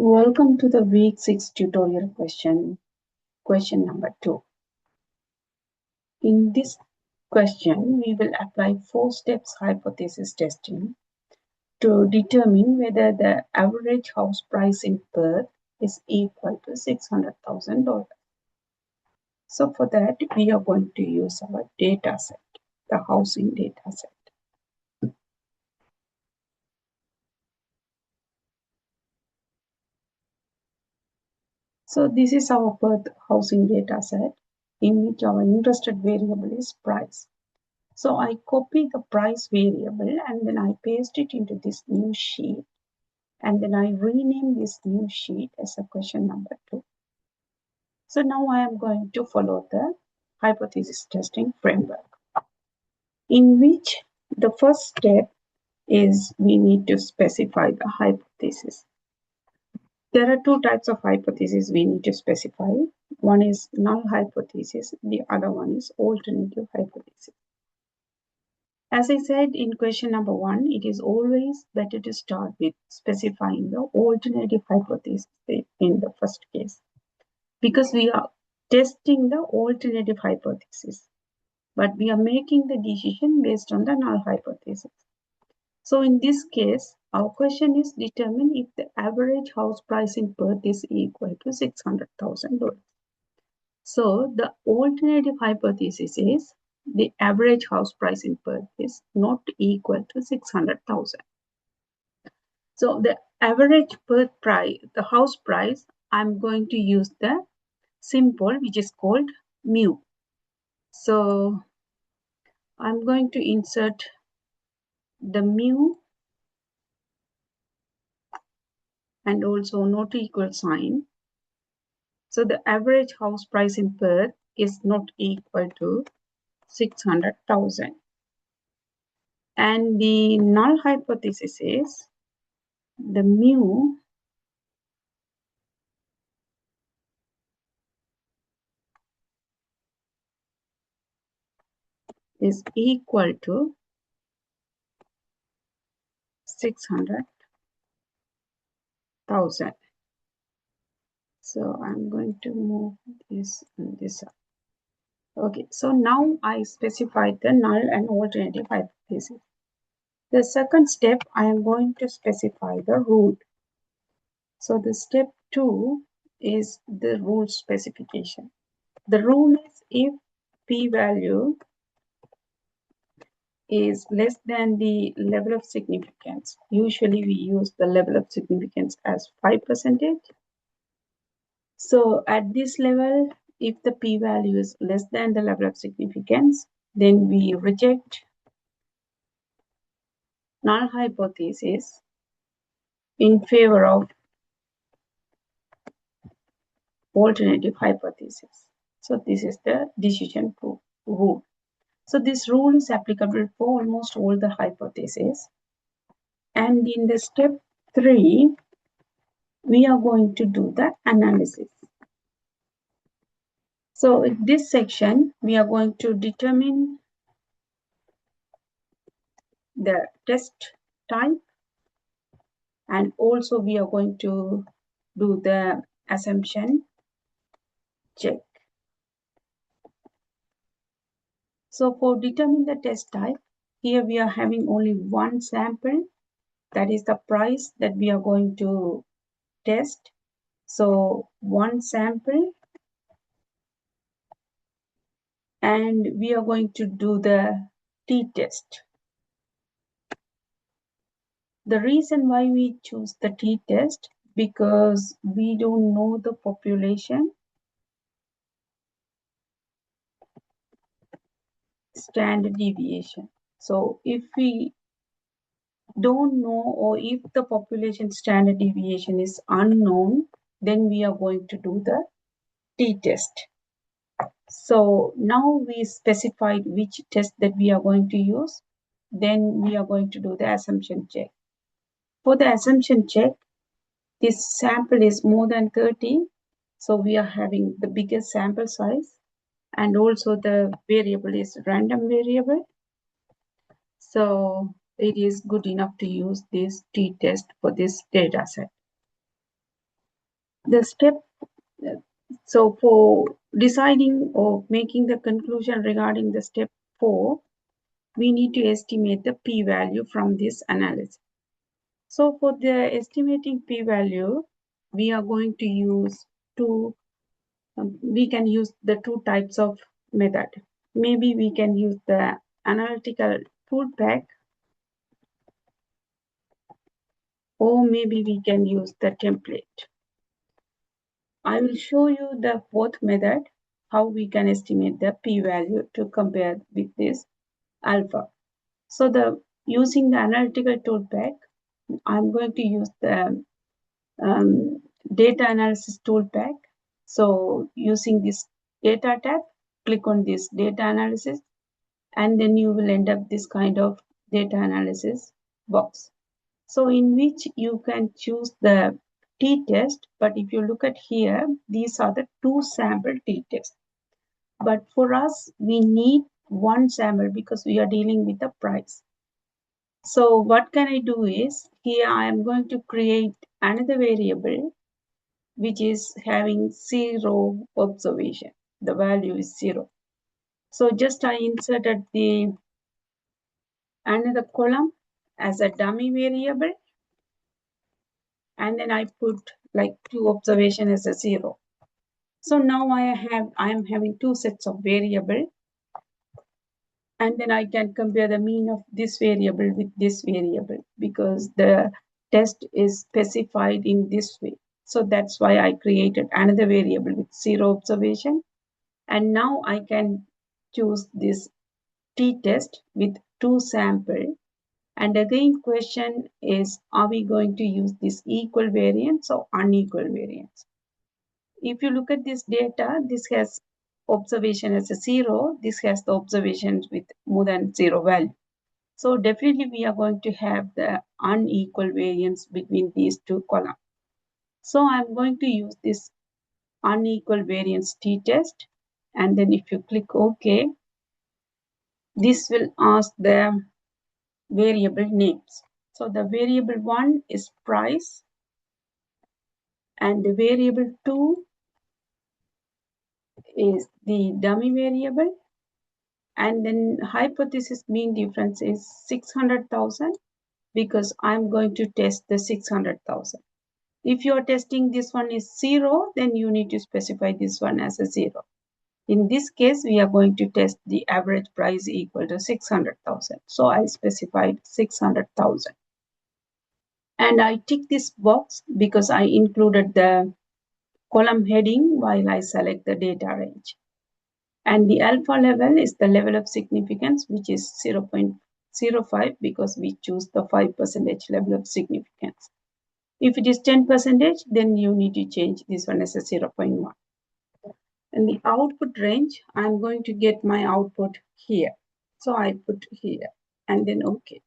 Welcome to the week 6 tutorial question number 2. In this question, we will apply 4 steps hypothesis testing to determine whether the average house price in Perth is equal to $600,000. So for that, we are going to use our data set, the housing data set. So this is our Perth housing data set in which our interested variable is price. So I copy the price variable and then I paste it into this new sheet and then I rename this new sheet as a question number 2. So now I am going to follow the hypothesis testing framework in which the first step is we need to specify the hypothesis. There are 2 types of hypothesis we need to specify. One is null hypothesis, the other one is alternative hypothesis. As I said in question number 1, it is always better to start with specifying the alternative hypothesis in the first case, because we are testing the alternative hypothesis, but we are making the decision based on the null hypothesis. So in this case, our question is determine if the average house price in Perth is equal to $600,000. So the alternative hypothesis is the average house price in Perth is not equal to 600,000. So the average Perth price, the house price, I'm going to use the symbol which is called mu. So I'm going to insert the mu and also not equal sign. So the average house price in Perth is not equal to 600,000. And the null hypothesis is the mu is equal to 600,000. So I'm going to move this and this up. Okay, so now I specified the null and alternative hypothesis. The second step, I am going to specify the rule. So the step 2 is the rule specification. The rule is if p-value is less than the level of significance. Usually we use the level of significance as 5%. So at this level, if the p-value is less than the level of significance, then we reject null hypothesis in favor of alternative hypothesis. So this is the decision rule. So this rule is applicable for almost all the hypotheses. And in the step 3, we are going to do the analysis. So in this section, we are going to determine the test type, and also we are going to do the assumption check. So for determine the test type, here we are having only one sample, that is the price that we are going to test. So one sample, and we are going to do the t-test. The reason why we choose the t-test, because we don't know the population standard deviation. So if we don't know, or if the population standard deviation is unknown, then we are going to do the t-test. So now we specified which test that we are going to use. Then we are going to do the assumption check. For the assumption check, this sample is more than 30. So we are having the biggest sample size, and also the variable is random variable. So it is good enough to use this t-test for this data set. The step, so for deciding or making the conclusion regarding the step 4, we need to estimate the p-value from this analysis. So for the estimating p-value, we are going to use we can use the two types of method. Maybe we can use the analytical toolpack, or maybe we can use the template. I will show you the both method, how we can estimate the p-value to compare with this alpha. So using the analytical toolpack, I'm going to use the data analysis toolpack. So using this data tab, click on this data analysis, and then you will end up this kind of data analysis box. So in which you can choose the t-test, but if you look at here, these are the 2 sample t-tests. But for us, we need 1 sample because we are dealing with the price. So what can I do is, here I am going to create another variable which is having 0 observation. The value is 0. So just I inserted the another column as a dummy variable, and then I put like 2 observation as a 0. So now I am having 2 sets of variable, and then I can compare the mean of this variable with this variable because the test is specified in this way. So that's why I created another variable with 0 observation, and now I can choose this t-test with 2 sample. And again, question is, are we going to use this equal variance or unequal variance? If you look at this data, this has observation as a 0, this has the observations with more than 0 value. So definitely we are going to have the unequal variance between these two columns. So I'm going to use this unequal variance t-test, and then if you click OK, this will ask the variable names. So the variable 1 is price, and the variable 2 is the dummy variable, and then hypothesis mean difference is 600,000 because I'm going to test the 600,000. If you're testing this one is 0, then you need to specify this one as a 0. In this case, we are going to test the average price equal to 600,000. So I specified 600,000. And I tick this box because I included the column heading while I select the data range. And the alpha level is the level of significance, which is 0.05 because we choose the 5% level of significance. If it is 10%, then you need to change this one as a 0.1. And the output range, I'm going to get my output here. So I put here and then OK.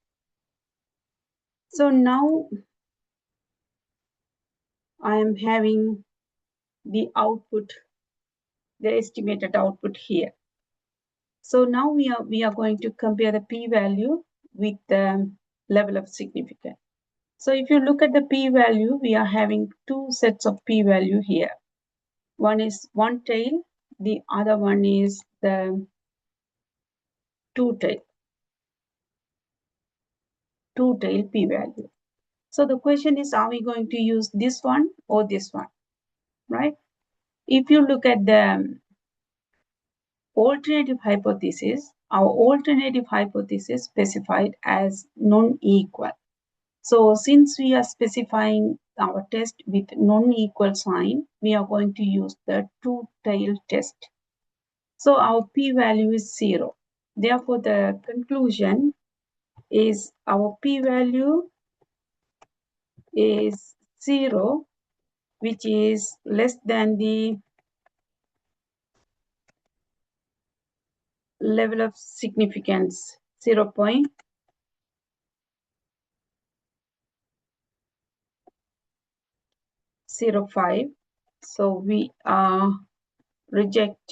So now I am having the output, the estimated output here. So now we are going to compare the p-value with the level of significance. So if you look at the p-value, we are having 2 sets of p-value here. One is one tail, the other one is the two-tail p-value. So the question is, are we going to use this one or this one, right? If you look at the alternative hypothesis, our alternative hypothesis specified as non-equal. So since we are specifying our test with non-equal sign, we are going to use the two-tail test. So our p-value is 0. Therefore, the conclusion is our p-value is 0, which is less than the level of significance 0.05. So we reject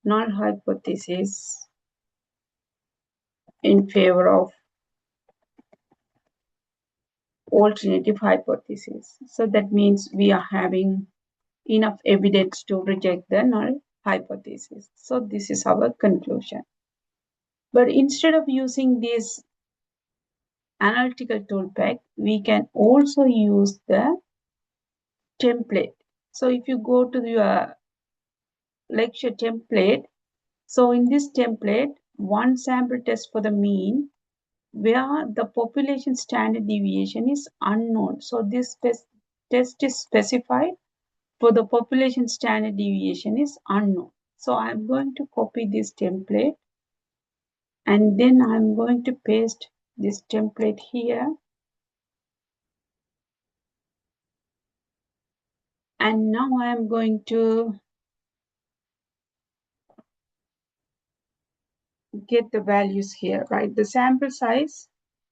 null hypothesis in favor of alternative hypothesis. So that means we are having enough evidence to reject the null hypothesis. So this is our conclusion. But instead of using this analytical toolpath, we can also use the template. So if you go to your lecture template, so in this template, one sample test for the mean where the population standard deviation is unknown. So this test is specified for the population standard deviation is unknown. So I'm going to copy this template and then I'm going to paste this template here. And now I'm going to get the values here, right? The sample size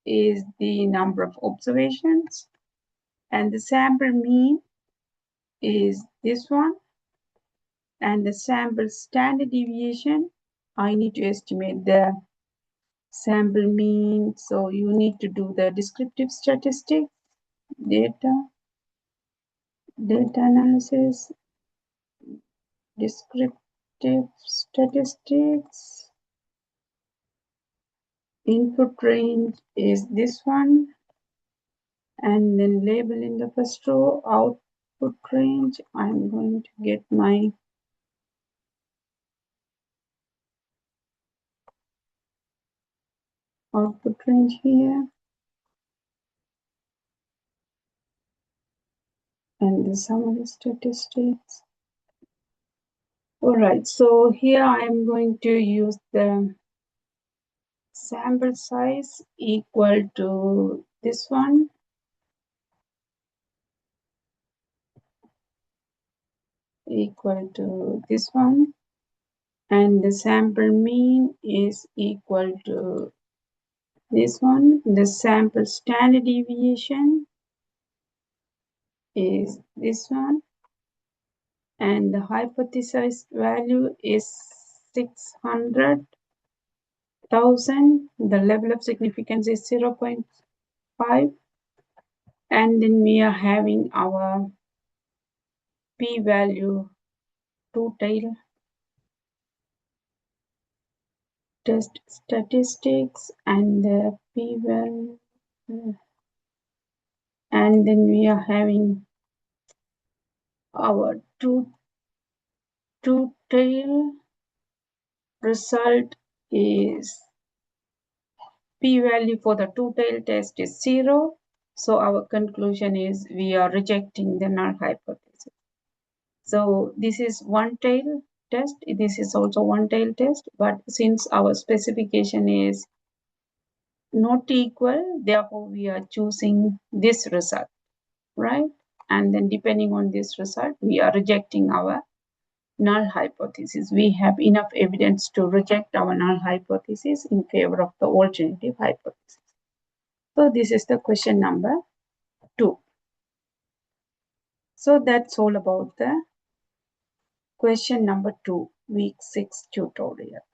is the number of observations and the sample mean is this one, and the sample standard deviation, I need to estimate the sample mean. So you need to do the descriptive statistics, data analysis, descriptive statistics, input range is this one, and then label in the first row, output range. I'm going to get my output range here, and the summary statistics. All right, so here I am going to use the sample size equal to this one, equal to this one, and the sample mean is equal to this one. The sample standard deviation is this one, and the hypothesized value is 600,000. The level of significance is 0.5, and then we are having our p-value two-tail test statistics and the p-value, and then we are having our two-tail result is p-value for the two-tail test is 0. So our conclusion is we are rejecting the null hypothesis. So this is one-tail test. This is also one-tail test, but since our specification is not equal, therefore we are choosing this result, right? And then depending on this result, we are rejecting our null hypothesis. We have enough evidence to reject our null hypothesis in favor of the alternative hypothesis. So this is the question number 2. So that's all about the question number 2, week 6 tutorial.